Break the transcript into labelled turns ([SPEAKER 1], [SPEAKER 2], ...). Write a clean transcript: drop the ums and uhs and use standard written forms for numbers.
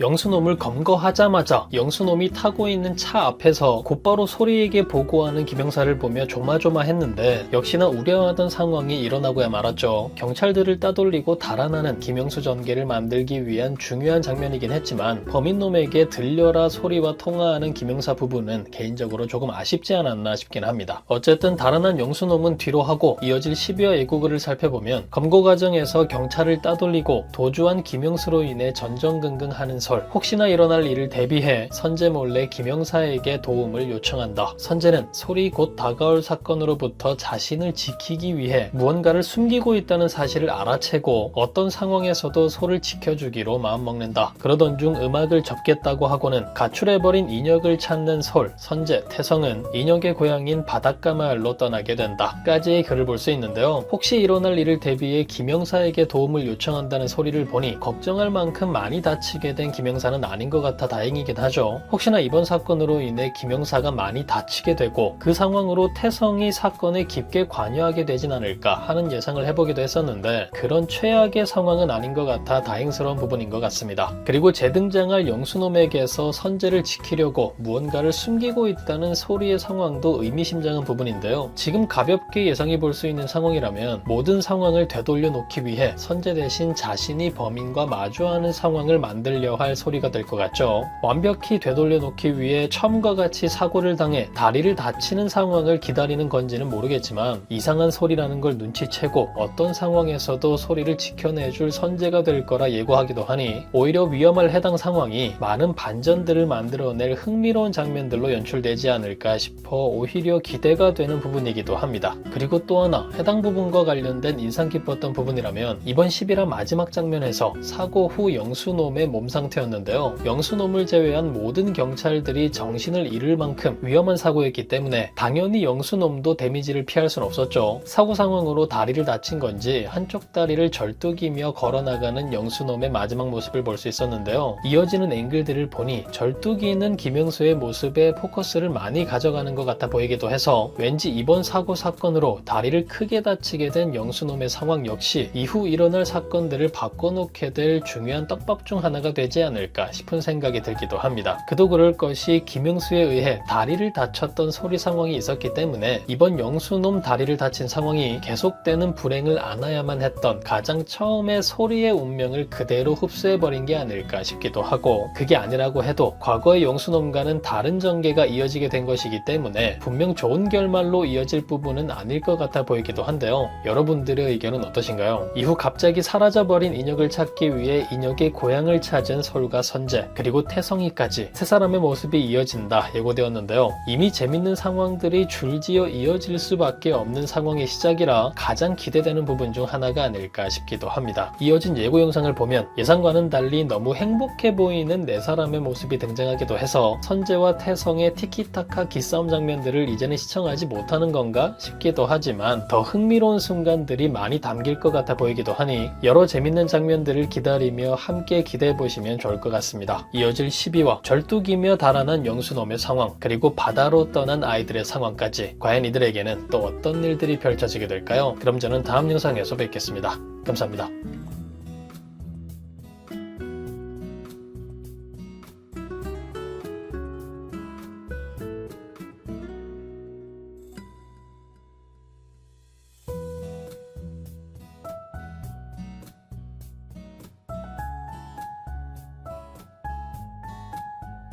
[SPEAKER 1] 영수놈을 검거하자마자 영수놈이 타고 있는 차 앞에서 곧바로 소리에게 보고하는 김영사를 보며 조마조마했는데 역시나 우려하던 상황이 일어나고야 말았죠. 경찰들을 따돌리고 달아나는 김영수 전개를 만들기 위한 중요한 장면이긴 했지만 범인놈에게 들려라 소리와 통화하는 김영사 부부는 개인적으로 조금 아쉽지 않았나 싶긴 합니다. 어쨌든 달아난 영수놈은 뒤로 하고 이어질 10여 애국을 살펴보면 검거 과정에서 경찰을 따돌리고 도주한 김영수로 인해 전전긍긍하는 설, 혹시나 일어날 일을 대비해 선재 몰래 김영사에게 도움을 요청한다. 선재는 소리 곧 다가올 사건으로부터 자신을 지키기 위해 무언가를 숨기고 있다는 사실을 알아채고 어떤 상황에서도 소를 지켜주기로 마음먹는다. 그러던 중 음악을 접겠다고 하고는 가출해버린 인혁을 찾는 솔, 선재, 태성은 인혁의 고향인 바닷가 마을로 떠나게 된다. 까지의 글을 볼 수 있는데요. 혹시 일어날 일을 대비해 김영사에게 도움을 요청한다는 소리를 보니 걱정할 만큼 많이 다치게 된 김영사는 아닌 것 같아 다행이긴 하죠. 혹시나 이번 사건으로 인해 김영사가 많이 다치게 되고 그 상황으로 태성이 사건에 깊게 관여하게 되진 않을까 하는 예상을 해보기도 했었는데 그런 최악의 상황은 아닌 것 같아 다행스러운 부분인 것 같습니다. 그리고 재등장할 영수놈에게서 선재를 지키려고 무언가를 숨기고 있다는 소리의 상황도 의미심장한 부분인데요. 지금 가볍게 예상해 볼 수 있는 상황이라면 모든 상황을 되돌려 놓기 위해 선재 대신 자신이 범인과 마주하는 상황을 만들려 할 소리가 될 것 같죠. 완벽히 되돌려 놓기 위해 처음과 같이 사고를 당해 다리를 다치는 상황을 기다리는 건지는 모르겠지만 이상한 소리라는 걸 눈치채고 어떤 상황에서도 소리를 지켜내줄 선재가 될 거라 예고하기도 하니 오히려 위험할 해당 상황이 많은 반전들을 만들어낼 흥미로운 장면들로 연출되지 않을까 싶어 오히려 기대가 되는 부분이기도 합니다. 그리고 또 하나 해당 부분과 관련된 인상 깊었던 부분이라면 이번 11화 마지막 장면에서 사고 후 영수놈의 몸 상태였는데요. 영수놈을 제외한 모든 경찰들이 정신을 잃을 만큼 위험한 사고였기 때문에 당연히 영수놈도 데미지를 피할 순 없었죠. 사고 상황으로 다리를 다친 건지 한쪽 다리를 절뚝이며 걸어나가는 영수놈의 마지막 모습을 볼 수 있었는데요. 이어지는 앵글들을 보니 절뚝이는 김영수의 모습에 포커스를 많이 가져가는 것 같아 보이기도 해서 왠지 이번 사고 사건으로 다리를 크게 다치게 된 영수놈의 상황 역시 이후 일어날 사건들을 바꿔놓게 될 중요한 떡밥 중 하나가 되지 않을까 싶은 생각이 들기도 합니다. 그도 그럴 것이 김영수에 의해 다리를 다쳤던 소리 상황이 있었기 때문에 이번 영수놈 다리를 다친 상황이 계속되는 불행을 안아야만 했던 가장 처음에 소리의 운명을 그대로 흡수해버린 게 아닐까 싶기도 하고 그게 아니라고 해도 과거의 영수놈과는 다른 전개가 이어지게 된 것이기 때문에 분명 좋은 결말로 이어질 부분은 아닐 것 같아 보이기도 한데요. 여러분들의 의견은 어떠신가요? 이후 갑자기 사라져버린 인혁을 찾기 위해 인혁의 고향을 찾은 솔과 선재 그리고 태성이까지 세 사람의 모습이 이어진다 예고되었는데요. 이미 재밌는 상황들이 줄지어 이어질 수밖에 없는 상황의 시작이라 가장 기대되는 부분 중 하나가 아닐까 싶기도 합니다. 이어진 예고 영상을 보면 예상과는 달리 너무 행복해 보이는 네 사람의 모습이 등장하기도 해서 선재와 태성의 티키타카 기싸움 장면들을 이제는 시청하지 못하는 건가 싶기도 하지만 더 흥미로운 순간들이 많이 담길 것 같아 보이기도 하니 여러 재밌는 장면들을 기다리며 함께 기대해보시면 좋을 것 같습니다. 이어질 12화 절뚝이며 달아난 영수놈의 상황 그리고 바다로 떠난 아이들의 상황까지 과연 이들에게는 또 어떤 일들이 펼쳐지게 될까요? 그럼 저는 다음 영상에서 뵙겠습니다. 감사합니다.